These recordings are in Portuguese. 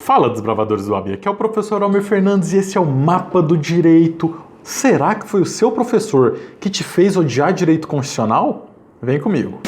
Fala, desbravadores do AB, aqui é o professor Almir Fernandes e esse é o Mapa do Direito. Será que foi o seu professor que te fez odiar direito constitucional? Vem comigo.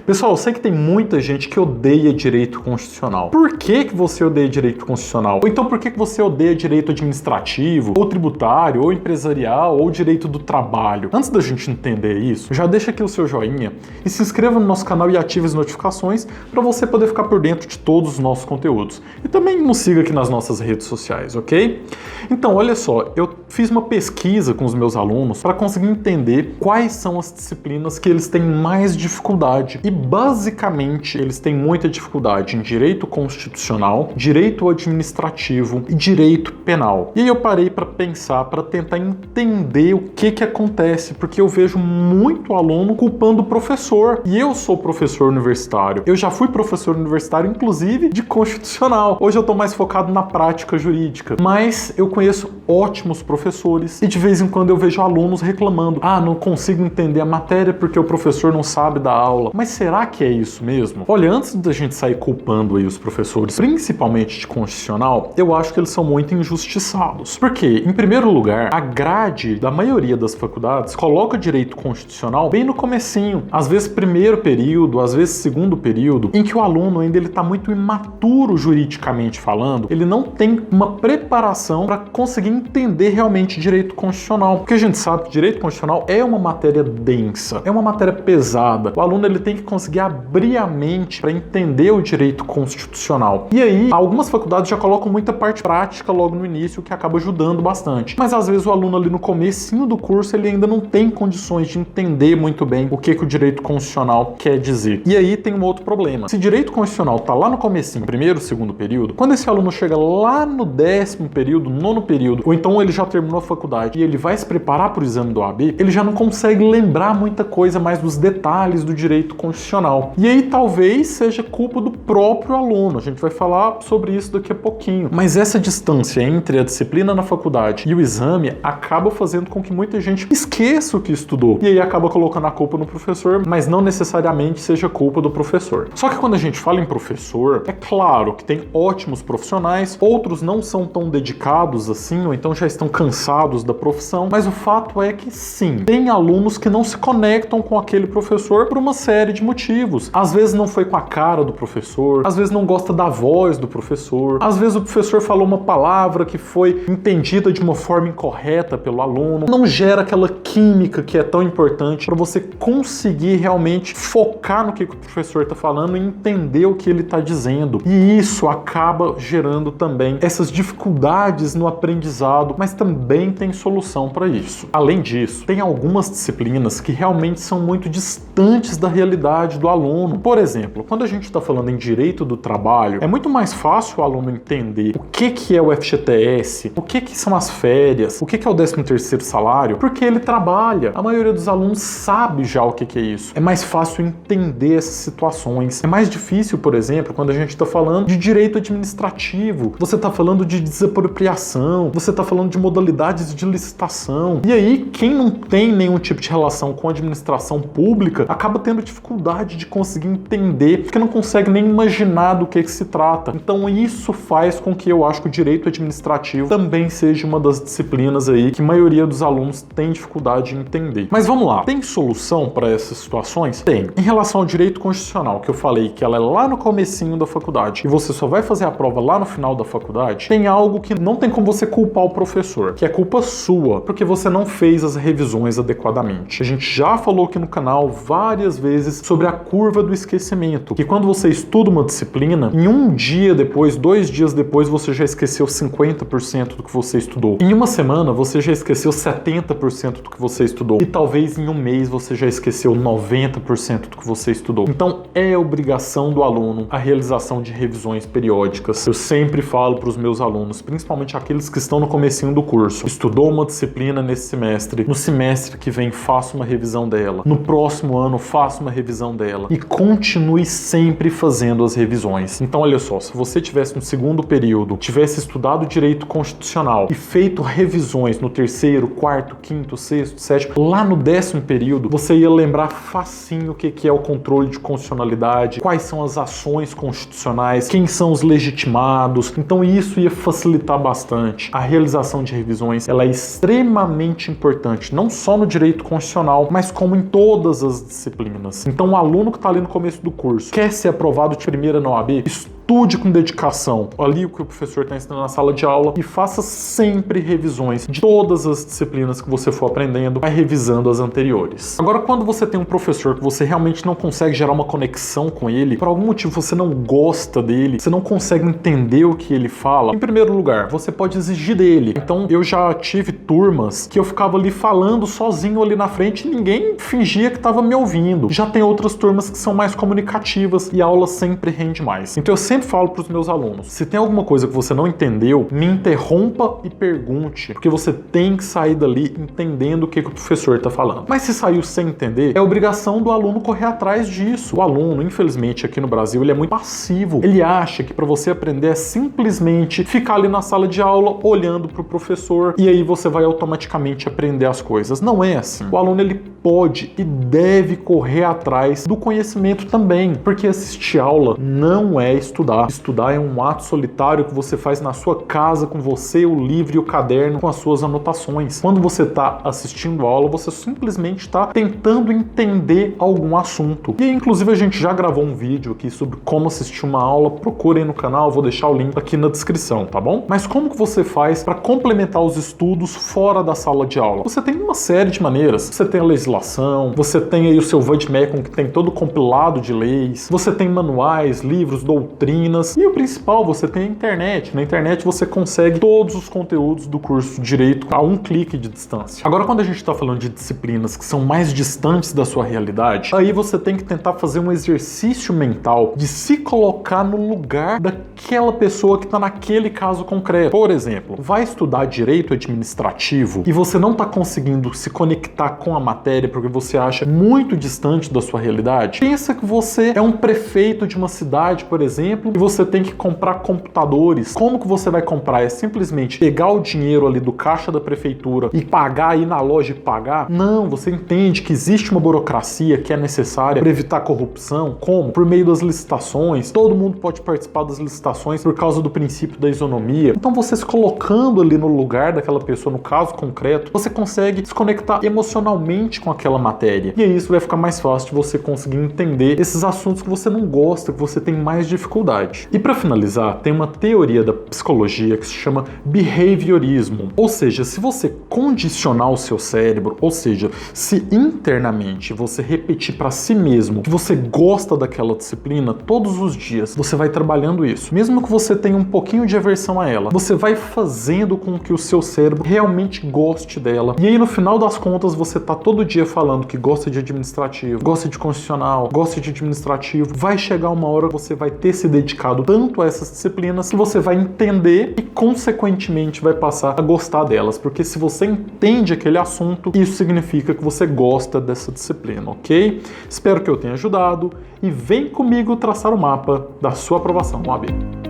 Pessoal, eu sei que tem muita gente que odeia direito constitucional. Por que você odeia direito constitucional? Ou então por que você odeia direito administrativo, ou tributário, ou empresarial, ou direito do trabalho? Antes da gente entender isso, já deixa aqui o seu joinha e se inscreva no nosso canal e ative as notificações para você poder ficar por dentro de todos os nossos conteúdos. E também nos siga aqui nas nossas redes sociais, ok? Então, olha só, eu fiz uma pesquisa com os meus alunos para conseguir entender quais são as disciplinas que eles têm mais dificuldade. E basicamente, eles têm muita dificuldade em direito constitucional, direito administrativo e direito penal. E aí eu parei para pensar, para tentar entender o que acontece, porque eu vejo muito aluno culpando o professor. E eu sou professor universitário. Eu já fui professor universitário, inclusive, de constitucional. Hoje eu estou mais focado na prática jurídica. Mas eu conheço ótimos professores e de vez em quando eu vejo alunos reclamando: ah, não consigo entender a matéria porque o professor não sabe dar aula. Mas será que é isso mesmo? Olha, antes da gente sair culpando aí os professores, principalmente de constitucional, eu acho que eles são muito injustiçados. Porque, em primeiro lugar, a grade da maioria das faculdades coloca direito constitucional bem no comecinho. Às vezes primeiro período, às vezes segundo período, em que o aluno ainda está muito imaturo juridicamente falando, ele não tem uma preparação para conseguir entender realmente direito constitucional. Porque a gente sabe que direito constitucional é uma matéria densa, é uma matéria pesada. O aluno ele tem que conseguir abrir a mente para entender o direito constitucional. E aí, algumas faculdades já colocam muita parte prática logo no início, o que acaba ajudando bastante. Mas às vezes o aluno ali no comecinho do curso, ele ainda não tem condições de entender muito bem o que o direito constitucional quer dizer. E aí tem um outro problema. Se direito constitucional tá lá no comecinho, primeiro, segundo período, quando esse aluno chega lá no 10º período, 9º período, ou então ele já terminou a faculdade e ele vai se preparar para o exame do OAB, ele já não consegue lembrar muita coisa mais dos detalhes do direito constitucional. E aí talvez seja culpa do próprio aluno. A gente vai falar sobre isso daqui a pouquinho. Mas essa distância entre a disciplina na faculdade e o exame acaba fazendo com que muita gente esqueça o que estudou. E aí acaba colocando a culpa no professor, mas não necessariamente seja culpa do professor. Só que quando a gente fala em professor, é claro que tem ótimos profissionais, outros não são tão dedicados assim, ou então já estão cansados da profissão, mas o fato é que sim, tem alunos que não se conectam com aquele professor por uma série de motivos. Às vezes não foi com a cara do professor, às vezes não gosta da voz do professor, às vezes o professor falou uma palavra que foi entendida de uma forma incorreta pelo aluno, não gera aquela química que é tão importante para você conseguir realmente focar no que o professor está falando e entender o que ele está dizendo. E isso acaba gerando também essas dificuldades no aprendizado, mas também tem solução para isso. Além disso, tem algumas disciplinas que realmente são muito distantes da realidade do aluno. Por exemplo, quando a gente está falando em direito do trabalho, é muito mais fácil o aluno entender o que é o FGTS, o que são as férias, o que é o 13º salário, porque ele trabalha. A maioria dos alunos sabe já o que é isso. É mais fácil entender essas situações. É mais difícil, por exemplo, quando a gente está falando de direito administrativo. Você está falando de desapropriação, você está falando de modalidades de licitação. E aí, quem não tem nenhum tipo de relação com a administração pública acaba tendo dificuldade de conseguir entender, porque não consegue nem imaginar do que se trata. Então isso faz com que eu acho que o direito administrativo também seja uma das disciplinas aí que a maioria dos alunos tem dificuldade de entender. Mas vamos lá, tem solução para essas situações? Tem. Em relação ao direito constitucional, que eu falei que ela é lá no comecinho da faculdade e você só vai fazer a prova lá no final da faculdade, tem algo que não tem como você culpar o professor, que é culpa sua, porque você não fez as revisões adequadamente. A gente já falou aqui no canal várias vezes sobre a curva do esquecimento, que quando você estuda uma disciplina, em um dia depois, 2 dias depois, você já esqueceu 50% do que você estudou. Em uma semana, você já esqueceu 70% do que você estudou. E talvez em um mês você já esqueceu 90% do que você estudou. Então, é obrigação do aluno a realização de revisões periódicas. Eu sempre falo para os meus alunos, principalmente aqueles que estão no comecinho do curso, estudou uma disciplina nesse semestre, no semestre que vem faça uma revisão dela, no próximo ano faça uma revisão revisão dela e continue sempre fazendo as revisões. Então, olha só, se você tivesse no segundo período, tivesse estudado direito constitucional e feito revisões no terceiro, quarto, quinto, sexto, sétimo, lá no 10º período, você ia lembrar facinho o que é o controle de constitucionalidade, quais são as ações constitucionais, quem são os legitimados. Então, isso ia facilitar bastante. A realização de revisões, ela é extremamente importante, não só no direito constitucional, mas como em todas as disciplinas. Então, o aluno que está ali no começo do curso, quer ser aprovado de primeira na OAB, estude com dedicação ali o que o professor está ensinando na sala de aula e faça sempre revisões de todas as disciplinas que você for aprendendo, vai revisando as anteriores. Agora, quando você tem um professor que você realmente não consegue gerar uma conexão com ele, por algum motivo você não gosta dele, você não consegue entender o que ele fala, em primeiro lugar, você pode exigir dele. Então, eu já tive turmas que eu ficava ali falando sozinho ali na frente e ninguém fingia que estava me ouvindo. Já tem outras turmas que são mais comunicativas e a aula sempre rende mais. Então, eu sempre falo para os meus alunos, se tem alguma coisa que você não entendeu, me interrompa e pergunte, porque você tem que sair dali entendendo o que o professor está falando. Mas se saiu sem entender, é obrigação do aluno correr atrás disso. O aluno, infelizmente, aqui no Brasil, ele é muito passivo. Ele acha que para você aprender é simplesmente ficar ali na sala de aula olhando para o professor e aí você vai automaticamente aprender as coisas. Não é assim. O aluno, ele pode e deve correr atrás do conhecimento também, porque assistir aula não é estudar. Estudar é um ato solitário que você faz na sua casa com você, o livro e o caderno com as suas anotações. Quando você está assistindo a aula, você simplesmente está tentando entender algum assunto. E inclusive a gente já gravou um vídeo aqui sobre como assistir uma aula, procurem no canal, vou deixar o link aqui na descrição, tá bom? Mas como que você faz para complementar os estudos fora da sala de aula? Você tem uma série de maneiras. Você tem a legislação, você tem aí o seu Vademecum, que tem todo compilado de leis, você tem manuais, livros, doutrinas, e o principal, você tem a internet. Na internet você consegue todos os conteúdos do curso de Direito a um clique de distância. Agora, quando a gente está falando de disciplinas que são mais distantes da sua realidade, aí você tem que tentar fazer um exercício mental de se colocar no lugar daquela pessoa que está naquele caso concreto. Por exemplo, vai estudar Direito Administrativo e você não está conseguindo se conectar com a matéria porque você acha muito distante da sua realidade. Pensa que você é um prefeito de uma cidade, por exemplo, e você tem que comprar computadores. Como que você vai comprar? É simplesmente pegar o dinheiro ali do caixa da prefeitura e pagar, ir na loja e pagar? Não, você entende que existe uma burocracia que é necessária para evitar corrupção. Como? Por meio das licitações. Todo mundo pode participar das licitações por causa do princípio da isonomia. Então, você se colocando ali no lugar daquela pessoa, no caso concreto, você consegue se conectar emocionalmente com aquela matéria. E aí isso vai ficar mais fácil de você conseguir entender esses assuntos que você não gosta, que você tem mais dificuldade. E para finalizar, tem uma teoria da psicologia que se chama behaviorismo. Ou seja, se você condicionar o seu cérebro, ou seja, se internamente você repetir para si mesmo que você gosta daquela disciplina todos os dias, você vai trabalhando isso. Mesmo que você tenha um pouquinho de aversão a ela, você vai fazendo com que o seu cérebro realmente goste dela. E aí, no final das contas, você tá todo dia falando que gosta de administrativo, gosta de constitucional, gosta de administrativo. Vai chegar uma hora que você vai ter se dedicado tanto a essas disciplinas que você vai entender e, consequentemente, vai passar a gostar delas. Porque se você entende aquele assunto, isso significa que você gosta dessa disciplina, ok? Espero que eu tenha ajudado e vem comigo traçar o mapa da sua aprovação no OAB.